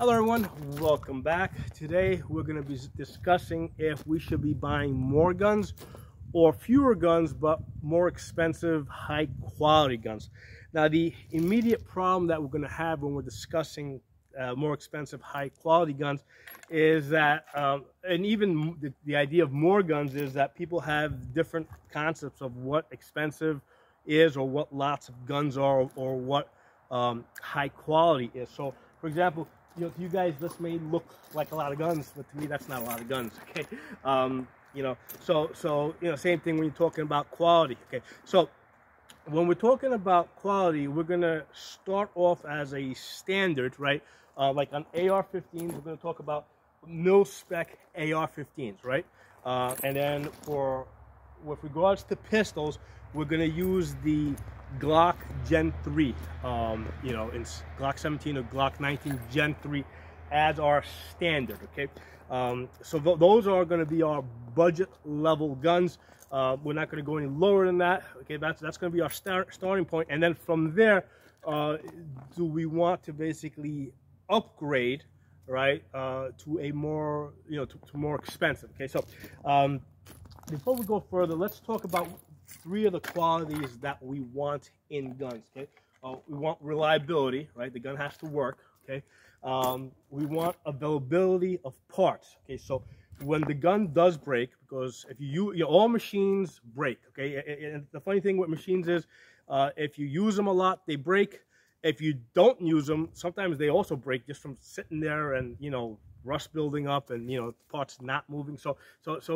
Hello everyone, welcome back. Today we're going to be discussing if we should be buying more guns or fewer guns but more expensive high quality guns. Now the immediate problem that we're going to have when we're discussing more expensive high quality guns is that and even the idea of more guns is that people have different concepts of what expensive is or what lots of guns are or what high quality is. So for example, to you guys, this may look like a lot of guns, but to me, that's not a lot of guns. Okay, so same thing when you're talking about quality. Okay, so when we're talking about quality, we're gonna start off as a standard, right? Like on AR-15s, we're gonna talk about mil-spec AR-15s, right? And then with regards to pistols, we're gonna use the Glock Gen 3, in Glock 17 or Glock 19 Gen 3 as our standard, okay? So those are going to be our budget level guns. We're not going to go any lower than that, okay? That's going to be our starting point. And then from there, do we want to basically upgrade, right, to a more, to more expensive, okay? So before we go further, let's talk about three of the qualities that we want in guns, okay? We want reliability, right? The gun has to work, okay? We want availability of parts, okay? So when the gun does break, because if all machines break, okay? And the funny thing with machines is if you use them a lot, they break. If you don't use them, sometimes they also break just from sitting there and, rust building up and parts not moving. So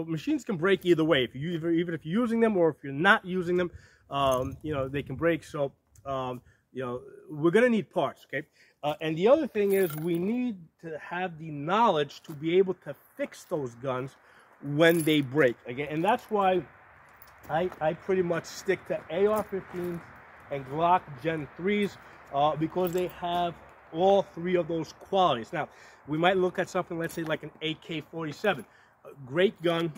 machines can break either way. Even if you're using them or if you're not using them, they can break. So we're gonna need parts, okay? And the other thing is we need to have the knowledge to be able to fix those guns when they break. Again, and that's why I pretty much stick to AR-15s and Glock Gen 3s because they have all three of those qualities. Now, we might look at something, let's say like an AK-47. Great gun.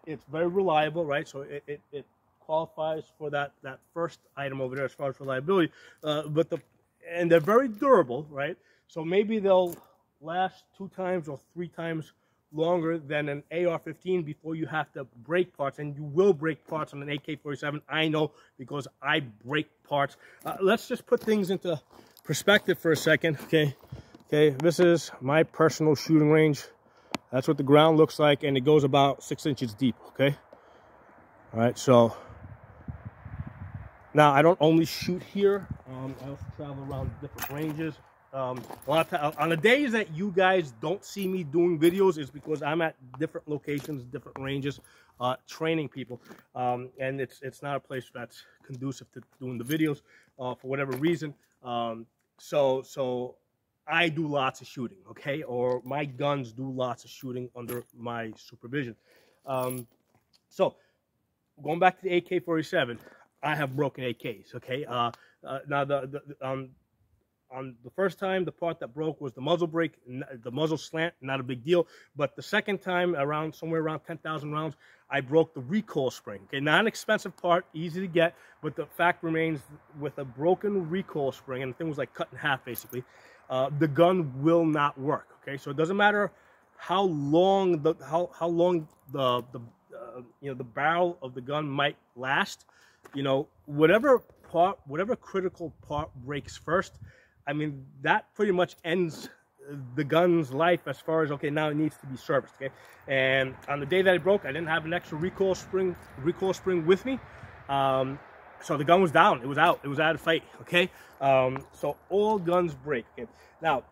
It's very reliable, right? So it qualifies for that first item over there as far as reliability. And they're very durable, right? So maybe they'll last 2 times or 3 times longer than an AR-15 before you have to break parts, and you will break parts on an AK-47. I know because I break parts. Let's just put things into perspective for a second, okay? This is my personal shooting range. That's what the ground looks like, and it goes about 6 inches deep, okay? All right, so now I don't only shoot here. I also travel around different ranges. A lot of time, on the days that you guys don't see me doing videos is because I'm at different locations, different ranges, training people, and it's not a place that's conducive to doing the videos for whatever reason. So I do lots of shooting, okay? Or my guns do lots of shooting under my supervision. So going back to the AK-47, I have broken AKs, okay? Now on the first time, the part that broke was the muzzle brake, the muzzle slant, not a big deal. But the second time, somewhere around 10,000 rounds, I broke the recoil spring. Okay, not an expensive part, easy to get, but the fact remains with a broken recoil spring, and the thing was like cut in half basically, the gun will not work. Okay, so it doesn't matter how long the barrel of the gun might last. Whatever critical part breaks first, I mean, that pretty much ends the gun's life as far as, okay, now it needs to be serviced, okay? And on the day that it broke, I didn't have an extra recoil spring with me. So the gun was down. It was out. It was out of fight, okay? So all guns break, okay? Now,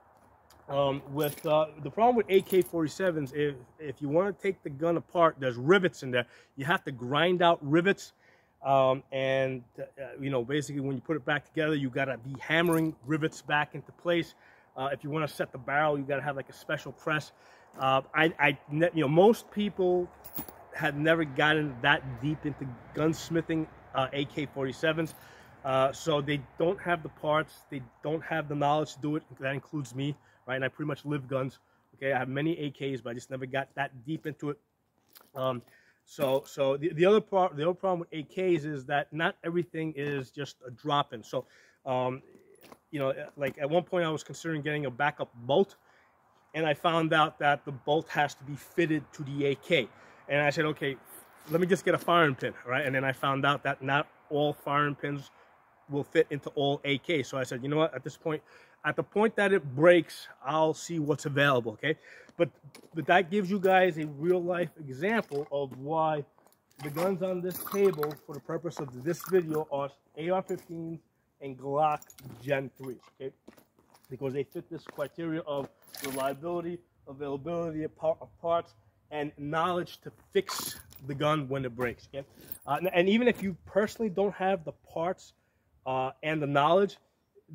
with the problem with AK-47s, if you want to take the gun apart, there's rivets in there. You have to grind out rivets. Basically when you put it back together, you got to be hammering rivets back into place. If you want to set the barrel, you got to have like a special press. Most people have never gotten that deep into gunsmithing AK-47s. So they don't have the parts, they don't have the knowledge to do it. That includes me, right? And I pretty much live guns. Okay, I have many AKs, but I just never got that deep into it. So the other problem with AKs is that not everything is just a drop-in. So you know, like at one point I was considering getting a backup bolt, and I found out that the bolt has to be fitted to the AK. And I said, okay, let me just get a firing pin, right? And then I found out that not all firing pins will fit into all AK. So I said, you know what, at this point, at the point that it breaks, I'll see what's available, okay? But that gives you guys a real life example of why the guns on this table, for the purpose of this video, are AR-15s and Glock Gen 3s, okay? Because they fit this criteria of reliability, availability of parts, and knowledge to fix the gun when it breaks, okay? And even if you personally don't have the parts and the knowledge,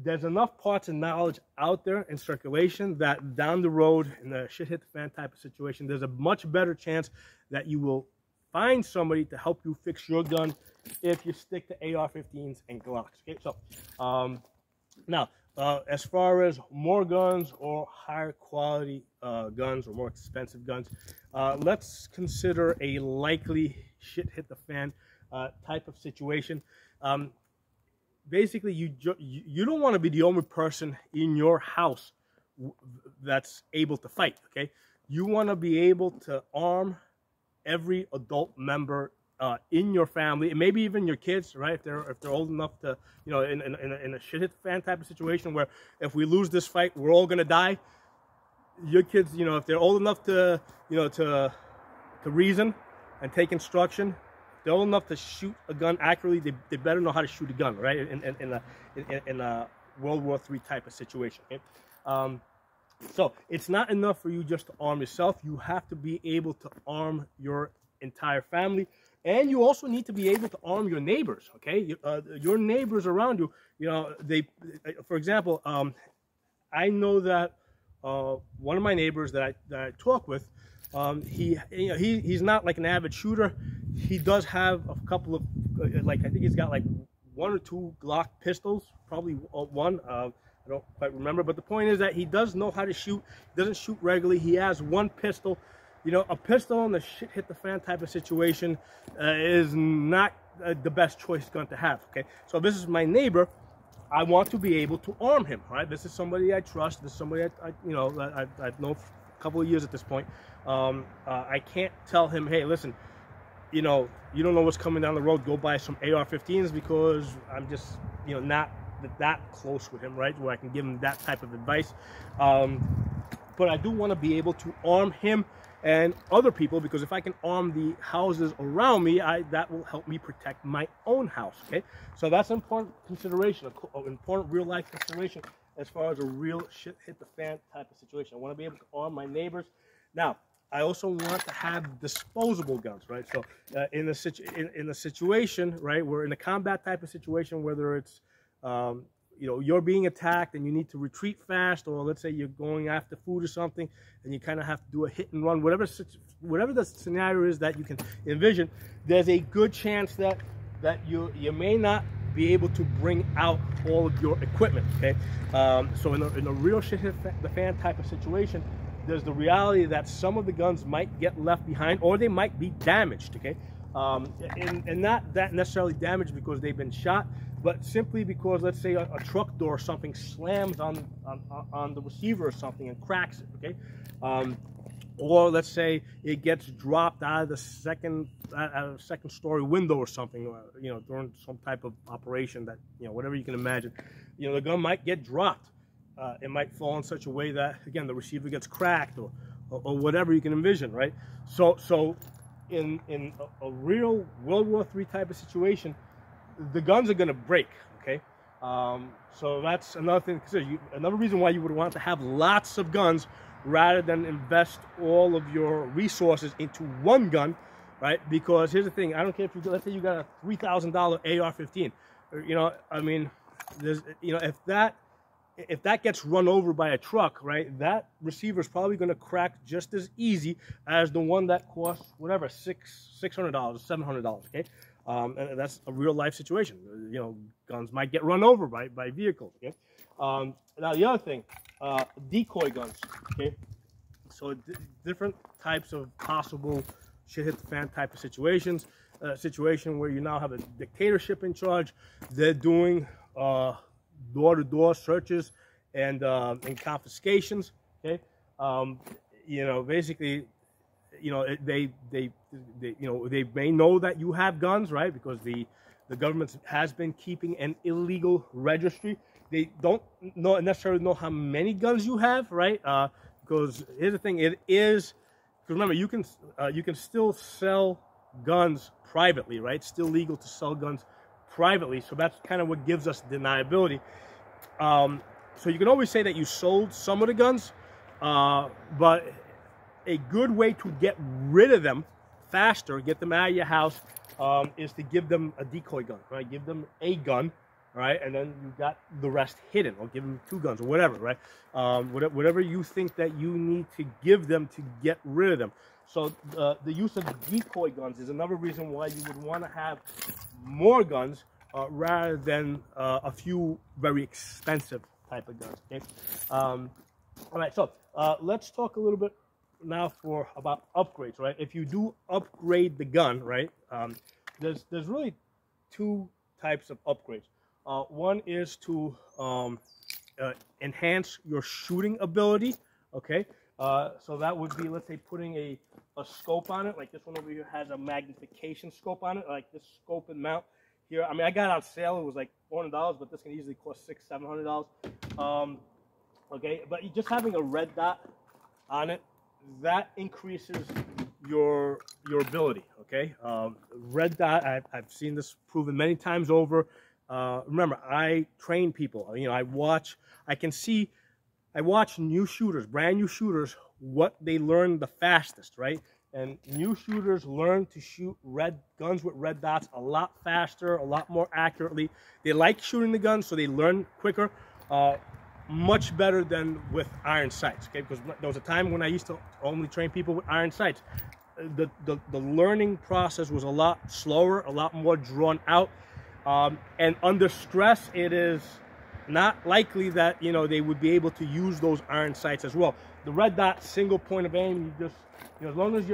there's enough parts and knowledge out there in circulation that down the road, in a shit hit the fan type of situation, there's a much better chance that you will find somebody to help you fix your gun if you stick to AR-15s and Glocks, okay? So, now, as far as more guns or higher quality guns or more expensive guns, let's consider a likely shit hit the fan type of situation. Basically, you don't want to be the only person in your house that's able to fight, okay? You want to be able to arm every adult member in your family, and maybe even your kids, right? If they're old enough to, you know, in a shit hit the fan type of situation where if we lose this fight, we're all gonna die. Your kids, you know, if they're old enough to, you know, to reason and take instruction, they're old enough to shoot a gun accurately. They better know how to shoot a gun, right? In a World War III type of situation. Okay? So it's not enough for you just to arm yourself. You have to be able to arm your entire family, and you also need to be able to arm your neighbors. Okay, your neighbors around you. You know, for example, I know that one of my neighbors that I talk with, he's not like an avid shooter. He does have a couple of, like, I think he's got like 1 or 2 Glock pistols, probably one. I don't quite remember, but the point is that he does know how to shoot. He doesn't shoot regularly. He has one pistol. You know, a pistol in the shit hit the fan type of situation is not the best choice gun to have. Okay, so this is my neighbor. I want to be able to arm him. Right, this is somebody I trust. This is somebody I've known for a couple of years at this point. I can't tell him, hey, listen, you know, you don't know what's coming down the road. Go buy some AR-15s, because I'm just, you know, not that close with him, right, where I can give him that type of advice. But I do want to be able to arm him and other people, because if I can arm the houses around me, that will help me protect my own house. Okay, so that's an important consideration, an important real life consideration as far as a real shit hit the fan type of situation. I want to be able to arm my neighbors. Now, I also want to have disposable guns, right? So in the situation, right, we're in a combat type of situation, whether it's you know, you're being attacked and you need to retreat fast, or let's say you're going after food or something and you kind of have to do a hit and run, whatever the scenario is that you can envision, there's a good chance that you may not be able to bring out all of your equipment, okay? So in a real shit hit the fan type of situation, there's the reality that some of the guns might get left behind, or they might be damaged, okay? And not that necessarily damaged because they've been shot, but simply because, let's say, a truck door or something slams on the receiver or something and cracks it, okay? Or let's say it gets dropped out of the second story window or something, you know, during some type of operation that, you know, whatever you can imagine, you know, the gun might get dropped. It might fall in such a way that, again, the receiver gets cracked, or whatever you can envision, right? So in a real World War III type of situation, the guns are going to break, okay? So that's another thing to consider. Another reason why you would want to have lots of guns rather than invest all of your resources into one gun, right? Because here's the thing, I don't care if you, let's say you got a $3,000 AR-15, you know, I mean, there's, you know, if that gets run over by a truck, right, that receiver is probably going to crack just as easy as the one that costs, whatever, $600, $700, okay? And that's a real life situation. You know, guns might get run over by vehicles, okay? Now, the other thing, decoy guns, okay? So different types of possible shit hit the fan type of situations. Situation where you now have a dictatorship in charge. They're doing door-to-door searches and confiscations. Okay, you know, basically, you know, they you know, they may know that you have guns, right? Because the government has been keeping an illegal registry. They don't necessarily know how many guns you have, right? Because here's the thing: it is, because remember, you can still sell guns privately, right? It's still legal to sell guns privately, so that's kind of what gives us deniability. So you can always say that you sold some of the guns, but a good way to get rid of them faster, get them out of your house, is to give them a decoy gun, right? Give them a gun, right? And then you got the rest hidden, or give them 2 guns or whatever, right? Whatever you think that you need to give them to get rid of them. So the use of decoy guns is another reason why you would want to have more guns rather than a few very expensive type of guns. Okay. All right. So let's talk a little bit now about upgrades. Right. If you do upgrade the gun, right, there's really 2 types of upgrades. One is to enhance your shooting ability. Okay. So that would be, let's say, putting a scope on it. Like this one over here has a magnification scope on it, like this scope and mount here. I mean, I got it on sale. It was like $400, but this can easily cost $600, $700. Okay, but just having a red dot on it, that increases your ability. Okay, red dot. I've seen this proven many times over. Remember, I train people. You know, I watch new shooters, brand new shooters, what they learn the fastest, right? And new shooters learn to shoot guns with red dots a lot faster, a lot more accurately. They like shooting the guns, so they learn quicker, much better than with iron sights, okay? Because there was a time when I used to only train people with iron sights. The learning process was a lot slower, a lot more drawn out, and under stress, it is not likely that, you know, they would be able to use those iron sights as well. The red dot, single point of aim, you just, you know, as long as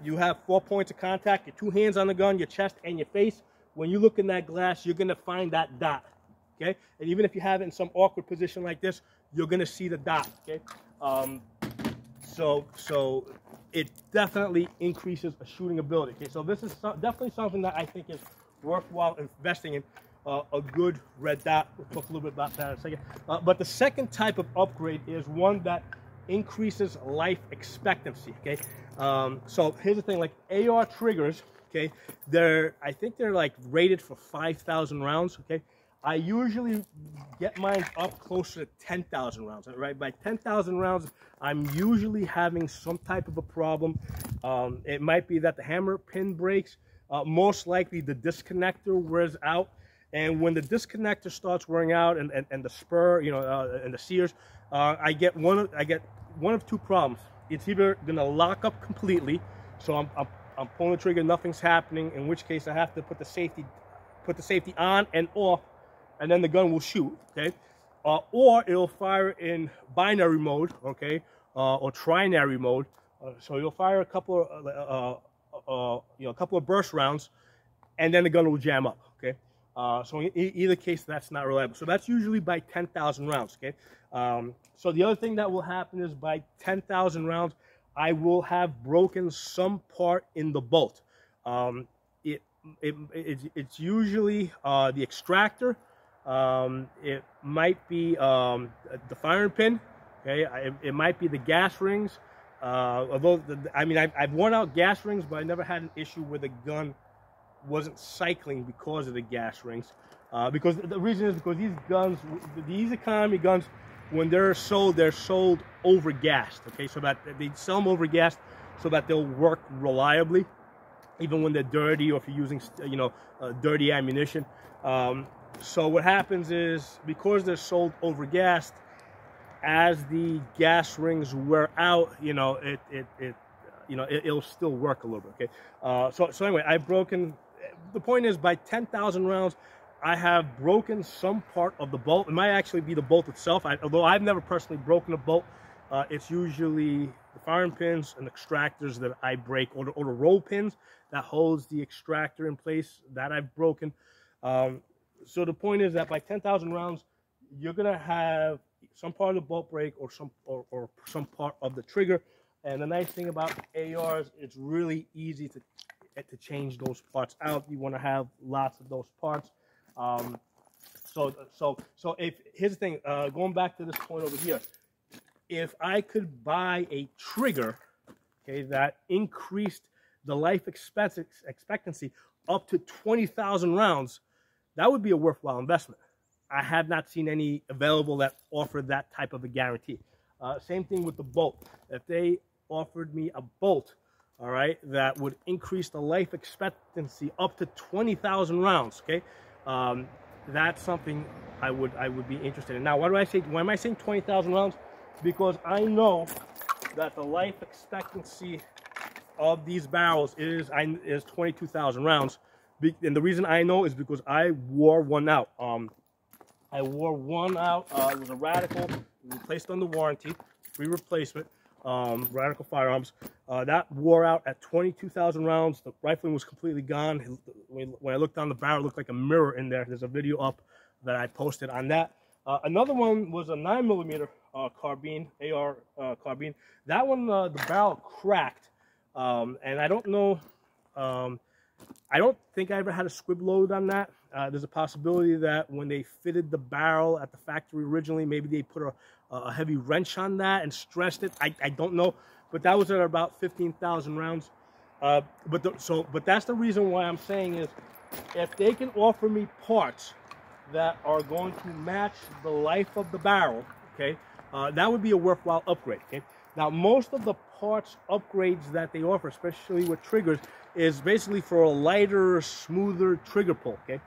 you have 4 points of contact, your 2 hands on the gun, your chest and your face, when you look in that glass, you're gonna find that dot, okay? And even if you have it in some awkward position like this, you're gonna see the dot, okay? So it definitely increases a shooting ability, okay? So this is definitely something that I think is worthwhile investing in. A good red dot. We'll talk a little bit about that in a second. But the second type of upgrade is one that increases life expectancy. Okay. So here's the thing: like AR triggers. Okay. I think they're like rated for 5,000 rounds. Okay. I usually get mine up closer to 10,000 rounds. Right. By 10,000 rounds, I'm usually having some type of a problem. It might be that the hammer pin breaks. Most likely the disconnector wears out. And when the disconnector starts wearing out and the spur, you know, and the sears, I get one of 2 problems. It's either gonna lock up completely, so I'm pulling the trigger, nothing's happening, in which case I have to put the safety on and off, and then the gun will shoot. Okay, or it'll fire in binary mode, okay, or trinary mode. So you'll fire a couple of burst rounds, and then the gun will jam up. Okay. So in either case, that's not reliable. So that's usually by 10,000 rounds, okay? So the other thing that will happen is by 10,000 rounds, I will have broken some part in the bolt. It's usually the extractor. It might be the firing pin, okay? It might be the gas rings. Although, I've worn out gas rings, but I never had an issue where the gun wasn't cycling because of the gas rings. Because the reason is because these guns, these economy guns, when they're sold over gassed. Okay, so that they sell them over gassed so that they'll work reliably, even when they're dirty or if you're using, you know, dirty ammunition. So what happens is because they're sold over gassed, as the gas rings wear out, you know, it'll still work a little bit. Okay, so anyway, I've broken. The point is, by 10,000 rounds, I have broken some part of the bolt. It might actually be the bolt itself. Although I've never personally broken a bolt, it's usually the firing pins and extractors that I break, or the roll pins that holds the extractor in place that I've broken. So the point is that by 10,000 rounds, you're gonna have some part of the bolt break or some part of the trigger. And the nice thing about ARs, it's really easy to change those parts out. You want to have lots of those parts. So if here's the thing, going back to this point over here, if I could buy a trigger, okay, that increased the life expectancy up to 20,000 rounds, that would be a worthwhile investment. I have not seen any available that offered that type of a guarantee. Same thing with the bolt. If they offered me a bolt, all right, that would increase the life expectancy up to 20,000 rounds, okay, that's something I would be interested in. Now, why do I say? Why am I saying 20,000 rounds? Because I know that the life expectancy of these barrels is 22,000 rounds, and the reason I know is because I wore one out. I wore one out. It was a Radical, replaced under warranty, free replacement. Radical firearms. That wore out at 22,000 rounds. The rifling was completely gone. When I looked down the barrel, it looked like a mirror in there. There's a video up that I posted on that. Another one was a 9mm carbine, AR carbine. That one, the barrel cracked, and I don't know. I don't think I ever had a squib load on that. There's a possibility that when they fitted the barrel at the factory originally, maybe they put a heavy wrench on that and stressed it. I don't know, but that was at about 15,000 rounds. But that's the reason why I'm saying is, if they can offer me parts that are going to match the life of the barrel, okay, that would be a worthwhile upgrade. Okay? Now, most of the parts upgrades that they offer, especially with triggers, is basically for a lighter, smoother trigger pull. Okay,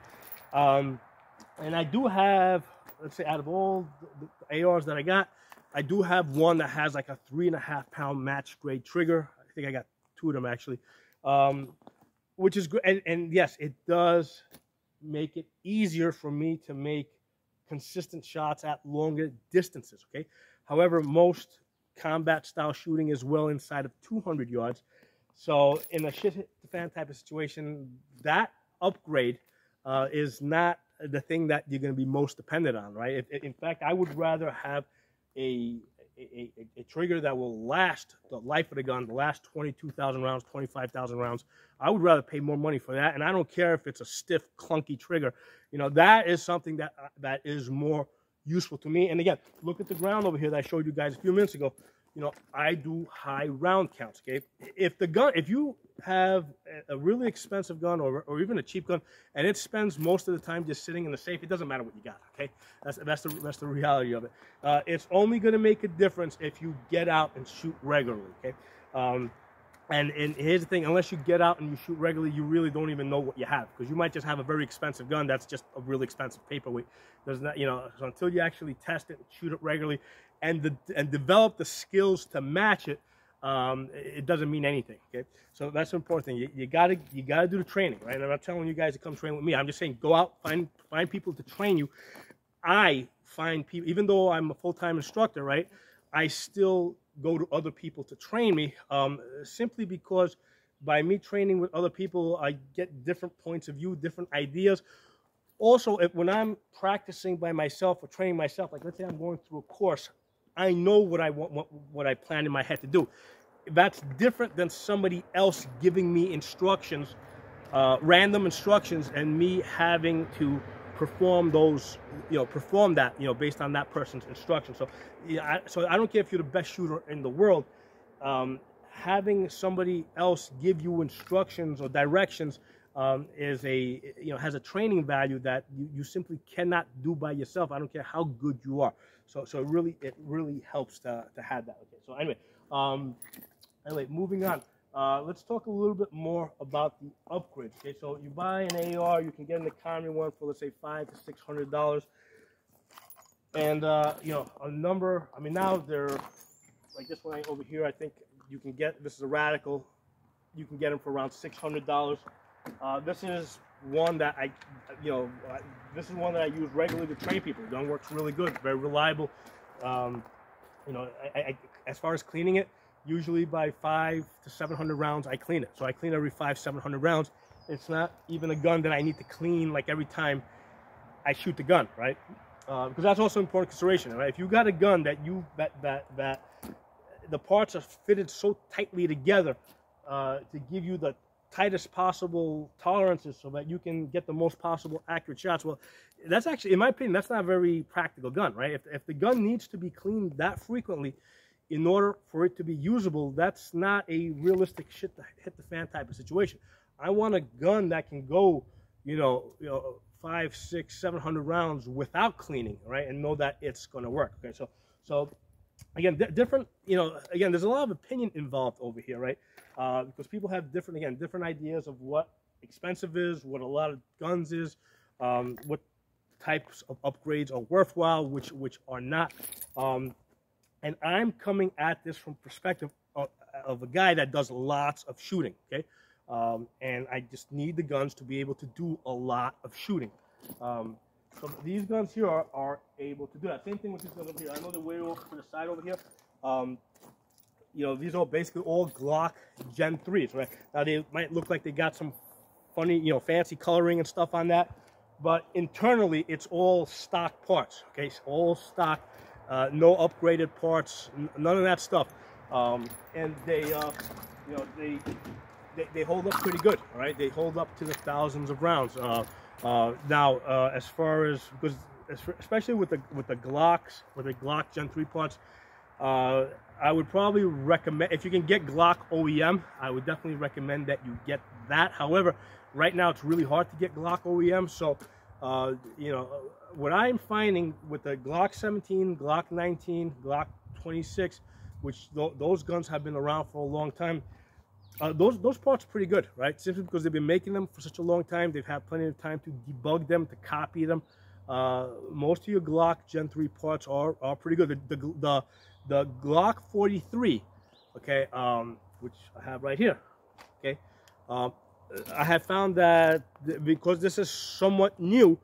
and I do have, let's say, out of all the ARs that I got, I do have one that has like a 3.5 pound match grade trigger. I think I got 2 of them actually, which is good. And yes, it does make it easier for me to make consistent shots at longer distances. Okay, however, most combat style shooting is well inside of 200 yards. So in a shit hit the fan type of situation, that upgrade is not the thing that you're going to be most dependent on, right? In fact, I would rather have a trigger that will last the life of the gun, the last 22,000 rounds, 25,000 rounds. I would rather pay more money for that, and I don't care if it's a stiff, clunky trigger. You know, that is something that is more useful to me. And again, look at the ground over here that I showed you guys a few minutes ago. You know, I do high round counts, okay? If you have a really expensive gun or even a cheap gun, and it spends most of the time just sitting in the safe, it doesn't matter what you got, okay? That's the reality of it. It's only going to make a difference if you get out and shoot regularly, okay? And here's the thing, unless you get out and you shoot regularly, you really don't even know what you have, because you might just have a very expensive gun that's just a really expensive paperweight. There's not, you know, so until you actually test it and shoot it regularly and develop the skills to match it, it doesn't mean anything, okay? So that's the important thing. You gotta do the training, right? And I'm not telling you guys to come train with me. I'm just saying, go out, find people to train you. I find people, even though I'm a full-time instructor, right, I still go to other people to train me, simply because by me training with other people, I get different points of view, different ideas. Also, when I'm practicing by myself or training myself, like let's say I'm going through a course, I know what I want, what I plan in my head to do. That's different than somebody else giving me instructions, random instructions, and me having to perform those, perform that, based on that person's instructions. So, so I don't care if you're the best shooter in the world. Having somebody else give you instructions or directions has a training value that you simply cannot do by yourself. I don't care how good you are. So it really helps to have that. Okay. So anyway, moving on. Let's talk a little bit more about the upgrades. Okay, so you buy an AR, you can get an economy one for, let's say, $500 to $600, and a number. I mean, now they're like this one over here. I think you can get, this is a Radical. You can get them for around $600. This is one that this is one that I use regularly to train people. The gun works really good, very reliable. As far as cleaning it, usually by 500 to 700 rounds, I clean it. So I clean every 500 to 700 rounds. It's not even a gun that I need to clean like every time I shoot the gun, right? Because that's also an important consideration, right? If you got a gun that that the parts are fitted so tightly together to give you the tightest possible tolerances so that you can get the most possible accurate shots. Well, that's actually, in my opinion, that's not a very practical gun, right? If the gun needs to be cleaned that frequently in order for it to be usable, that's not a realistic shit to hit the fan type of situation. I want a gun that can go, 500, 600, 700 rounds without cleaning, right? And know that it's going to work. Okay, so again, different, again, there's a lot of opinion involved over here, right? Because people have different ideas of what expensive is, what a lot of guns is, what types of upgrades are worthwhile, which are not. And I'm coming at this from perspective of a guy that does lots of shooting, okay? And I just need the guns to be able to do a lot of shooting. So these guns here are able to do that. Same thing with these guns over here. I know they're way off to the side over here. These are basically all Glock Gen 3s, right? Now, they might look like they got some funny, fancy coloring and stuff on that, but internally, it's all stock parts, okay? It's all stock, no upgraded parts, none of that stuff. And they hold up pretty good, all right? They hold up to the thousands of rounds. Now, as far as, because especially with the Glocks, with the Glock Gen 3 parts, I would probably recommend, if you can get Glock OEM, I would definitely recommend that you get that. However, right now it's really hard to get Glock OEM, so what I'm finding with the Glock 17, Glock 19, Glock 26, which those guns have been around for a long time, those parts are pretty good, right? Simply because they've been making them for such a long time, they've had plenty of time to debug them, to copy them. Most of your Glock Gen 3 parts are pretty good. The Glock 43, okay, which I have right here, okay, I have found that because this is somewhat new,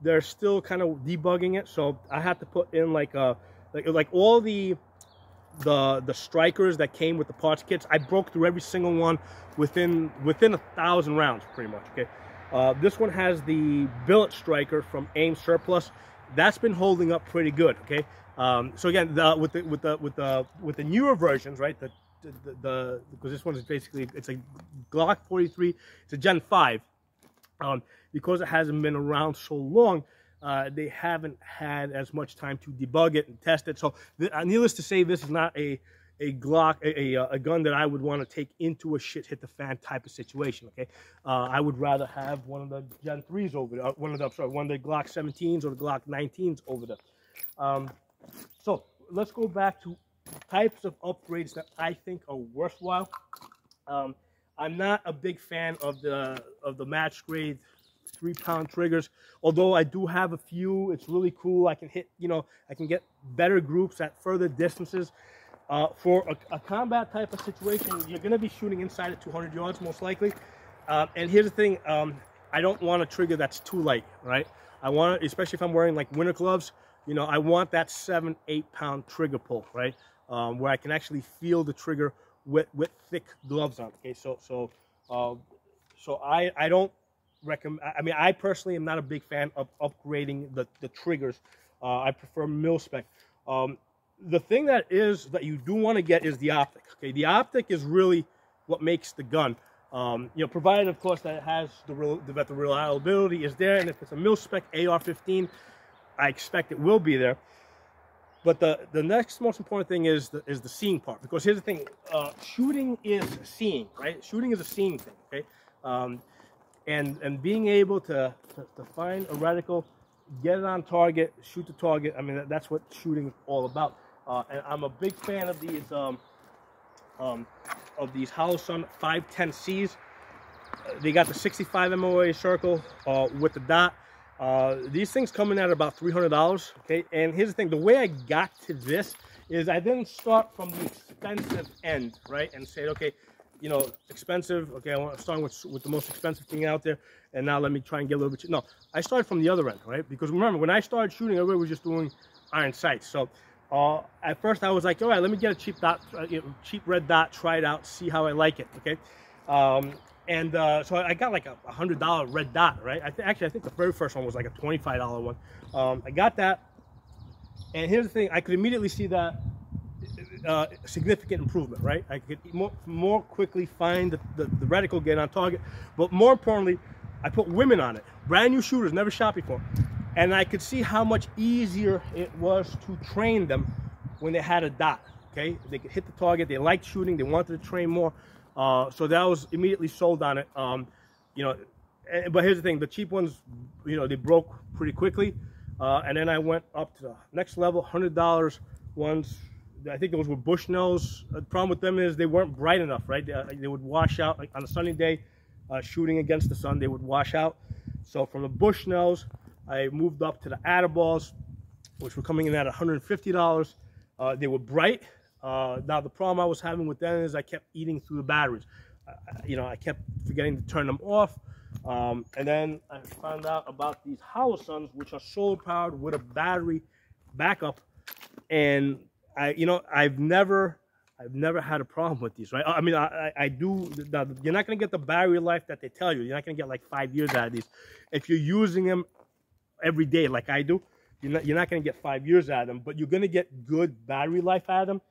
they're still kind of debugging it. So I had to put in like all the strikers that came with the parts kits. I broke through every single one within 1,000 rounds, pretty much. Okay, this one has the billet striker from AIM Surplus. That's been holding up pretty good. Okay, so again, with the newer versions, right? Because this one is basically, it's a Glock 43. It's a Gen 5. Because it hasn't been around so long, they haven't had as much time to debug it and test it. So, needless to say, this is not a Glock, a gun that I would want to take into a shit hit the fan type of situation. Okay, I would rather have one of the Gen 3s over there, one of the Glock 17s or the Glock 19s over there. So let's go back to types of upgrades that I think are worthwhile. I'm not a big fan of the match grade 3-pound triggers, although I do have a few. It's really cool. I can hit, I can get better groups at further distances. For a combat type of situation, you're going to be shooting inside at 200 yards most likely. And here's the thing, I don't want a trigger that's too light, right? I want, especially if I'm wearing like winter gloves, I want that 7-8 pound trigger pull, right? Where I can actually feel the trigger with thick gloves on. Okay, so I don't recommend. I mean, I personally am not a big fan of upgrading the triggers. I prefer mil spec. The thing that you do want to get is the optic. Okay, the optic is really what makes the gun. Provided of course that it has the reliability is there, and if it's a mil spec AR-15, I expect it will be there. But the next most important thing is the seeing part, because here's the thing: shooting is seeing, right? Shooting is a seeing thing, okay? And being able to find a reticle, get it on target, shoot the target. I mean, that's what shooting is all about. And I'm a big fan of these Holosuns 510Cs. They got the 65 MOA circle with the dot. These things come in at about $300, okay? And here's the thing, the way I got to this is I didn't start from the expensive end, right? And say, okay, expensive, okay, I'm starting with the most expensive thing out there, and now let me try and get a little bit cheap. No, I started from the other end, right? Because remember, when I started shooting, everybody was just doing iron sights. So at first I was like, all right, let me get a cheap dot, cheap red dot, try it out, see how I like it, okay? And so I got like a $100 red dot, right? Actually, I think the very first one was like a $25 one. I got that, and here's the thing: I could immediately see that significant improvement, right? I could more quickly find the reticle, get on target, but more importantly, I put women on it, brand new shooters, never shot before, and I could see how much easier it was to train them when they had a dot. Okay, they could hit the target, they liked shooting, they wanted to train more. So that was immediately sold on it. You know, but here's the thing: the cheap ones, you know, they broke pretty quickly. And then I went up to the next level, $100 ones. I think those were Bushnells. The problem with them is they weren't bright enough, right? They would wash out, like on a sunny day, shooting against the sun, they would wash out. So from the Bushnells, I moved up to the Adderballs, which were coming in at $150. They were bright. Now the problem I was having with them is I kept eating through the batteries. You know, I kept forgetting to turn them off. And then I found out about these Holosuns, which are solar powered with a battery backup. And I've never had a problem with these, right? I mean, I do. You're not going to get the battery life that they tell you. You're not going to get like 5 years out of these. If you're using them every day, like I do, you're not going to get 5 years out of them. But you're going to get good battery life out of them.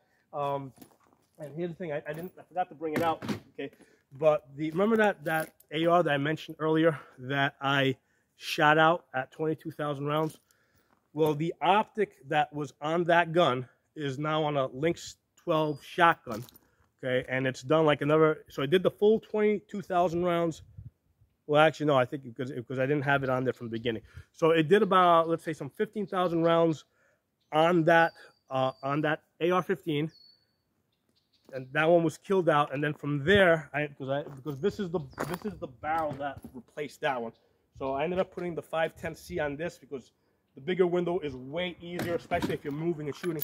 And here's the thing: I forgot to bring it out. Okay, but remember that AR that I mentioned earlier that I shot out at 22,000 rounds. Well, the optic that was on that gun is now on a Lynx 12 shotgun. Okay, and it's done like another. So I did the full 22,000 rounds. Well, actually, no, I think because I didn't have it on there from the beginning. So it did about, let's say, some 15,000 rounds on that AR-15. And that one was killed out, and then from there, because this is the barrel that replaced that one, so I ended up putting the 510C on this because the bigger window is way easier, especially if you're moving and shooting.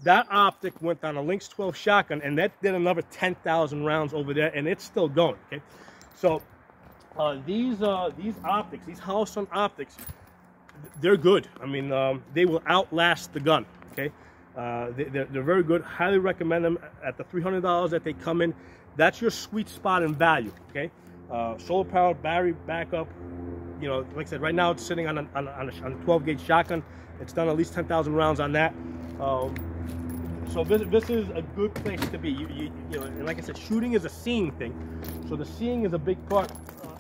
That optic went on a Lynx 12 shotgun, and that did another 10,000 rounds over there, and it's still going. Okay, so these optics, these Holosun optics, they're good. I mean, they will outlast the gun. Okay. They're very good. Highly recommend them at the $300 that they come in. That's your sweet spot in value. Okay, solar powered battery backup. You know, like I said, right now it's sitting on a 12 gauge shotgun. It's done at least 10,000 rounds on that. So this is a good place to be. You know, and like I said, shooting is a seeing thing. So the seeing is a big part.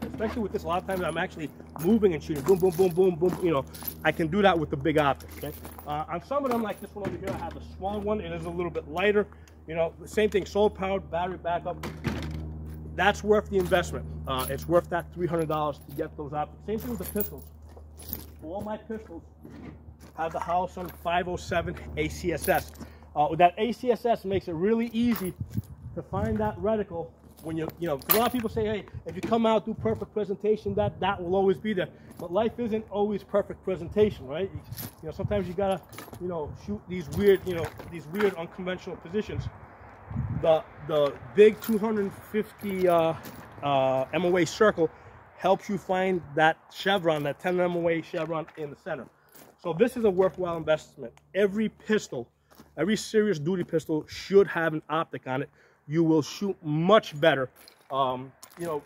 Especially with this, a lot of times I'm actually moving and shooting, boom, boom, boom, boom, boom. You know, I can do that with the big optic. Okay, on some of them, like this one over here, I have a smaller one. It is a little bit lighter. You know, the same thing, solar powered, battery backup. That's worth the investment. It's worth that $300 to get those optics. Same thing with the pistols. All my pistols have the Holosun 507 ACSS. That ACSS makes it really easy to find that reticle. When you know, a lot of people say, hey, if you come out, do perfect presentation, that will always be there. But life isn't always perfect presentation, right? You know, sometimes you gotta, you know, shoot these weird, unconventional positions. The big 250 MOA circle helps you find that chevron, that 10 MOA chevron in the center. So this is a worthwhile investment. Every pistol, every serious duty pistol should have an optic on it. You will shoot much better. You know,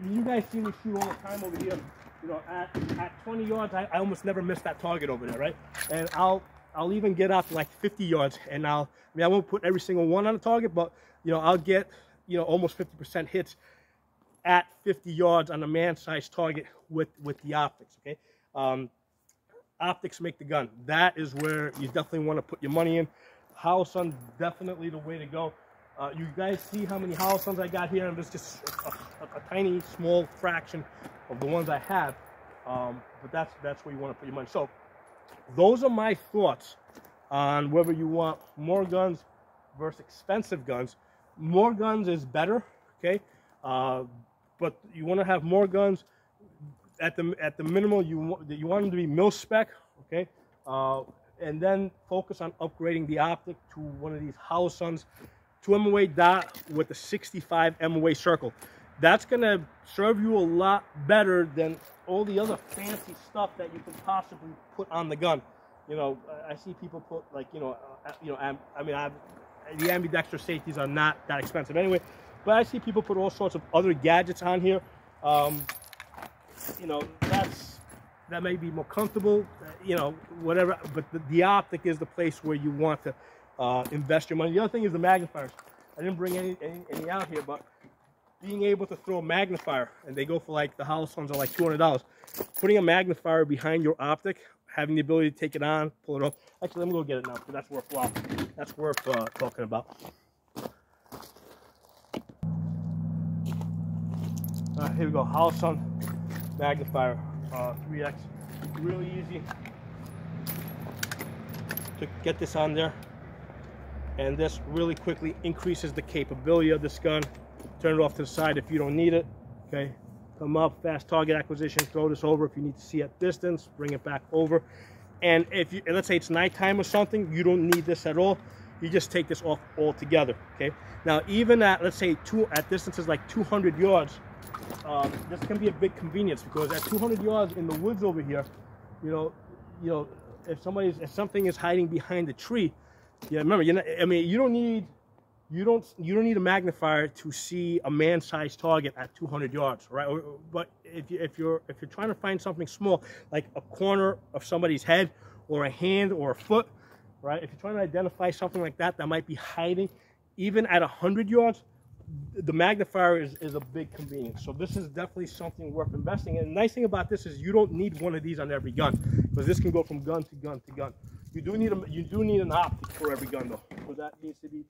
you guys see me shoot all the time over here. You know, at 20 yards, I almost never miss that target over there, right? And I'll even get out to like 50 yards, and I won't put every single one on the target, but you know, I'll get, you know, almost 50% hits at 50 yards on a man-sized target with the optics. Okay, optics make the gun. That is where you definitely want to put your money in. Holosun, definitely the way to go. You guys see how many Holosuns I got here, and there's just a tiny, small fraction of the ones I have. But that's where you want to put your money. So those are my thoughts on whether you want more guns versus expensive guns. More guns is better, okay? But you want to have more guns. At the minimum, you want them to be mil spec, okay? And then focus on upgrading the optic to one of these Holosuns. 2 MOA dot with a 65 MOA circle. That's going to serve you a lot better than all the other fancy stuff that you could possibly put on the gun. You know, I see people put like, the ambidextrous safeties are not that expensive anyway. But I see people put all sorts of other gadgets on here. You know, that may be more comfortable, you know, whatever. But the optic is the place where you want to invest your money. The other thing is the magnifiers. I didn't bring any out here, but being able to throw a magnifier, and they go for like, the Holosuns are like $200. Putting a magnifier behind your optic, having the ability to take it on, pull it off. Actually, let me go get it now, because that's worthwhile. That's worth talking about. All right, here we go. Holosun magnifier 3X. Really easy to get this on there. And this really quickly increases the capability of this gun. Turn it off to the side if you don't need it. Okay, come up, fast target acquisition, throw this over if you need to see at distance, bring it back over. And if you, let's say it's nighttime or something, you don't need this at all. You just take this off altogether. Okay. Now, even at, let's say at distances like 200 yards, this can be a big convenience, because at 200 yards in the woods over here, you know, if something is hiding behind a tree, yeah, remember, you're not, I mean, you don't need a magnifier to see a man-sized target at 200 yards, right? But if you're trying to find something small, like a corner of somebody's head or a hand or a foot, right? If you're trying to identify something like that that might be hiding, even at 100 yards, the magnifier is a big convenience. So this is definitely something worth investing in. And the nice thing about this is you don't need one of these on every gun, because this can go from gun to gun to gun. You do need an optic for every gun though, because that needs to be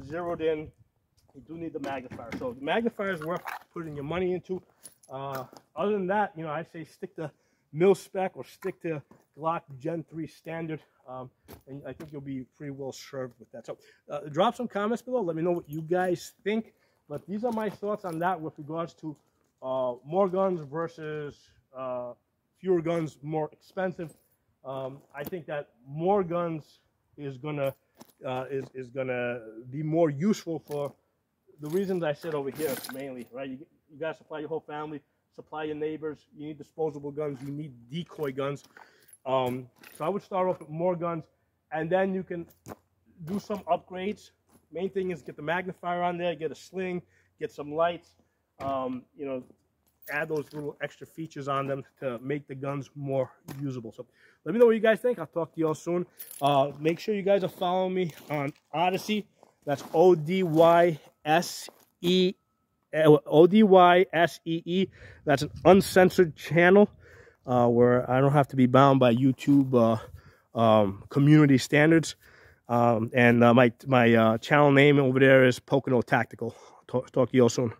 zeroed in. You do need the magnifier. So the magnifier is worth putting your money into. Other than that, you know, I say stick to mil spec or stick to Glock Gen 3 standard, and I think you'll be pretty well served with that. So drop some comments below. Let me know what you guys think. But these are my thoughts on that with regards to more guns versus fewer guns, more expensive. I think that more guns is gonna be more useful for the reasons I said over here mainly, right? You gotta supply your whole family, supply your neighbors. You need disposable guns. You need decoy guns. So I would start off with more guns, and then you can do some upgrades. Main thing is get the magnifier on there, get a sling, get some lights. You know, add those little extra features on them to make the guns more usable. So let me know what you guys think. I'll talk to you all soon. Make sure you guys are following me on Odyssey. That's ODYSEE. ODYSEE. That's an uncensored channel where I don't have to be bound by YouTube community standards. And my channel name over there is Pocono Tactical. Talk to you all soon.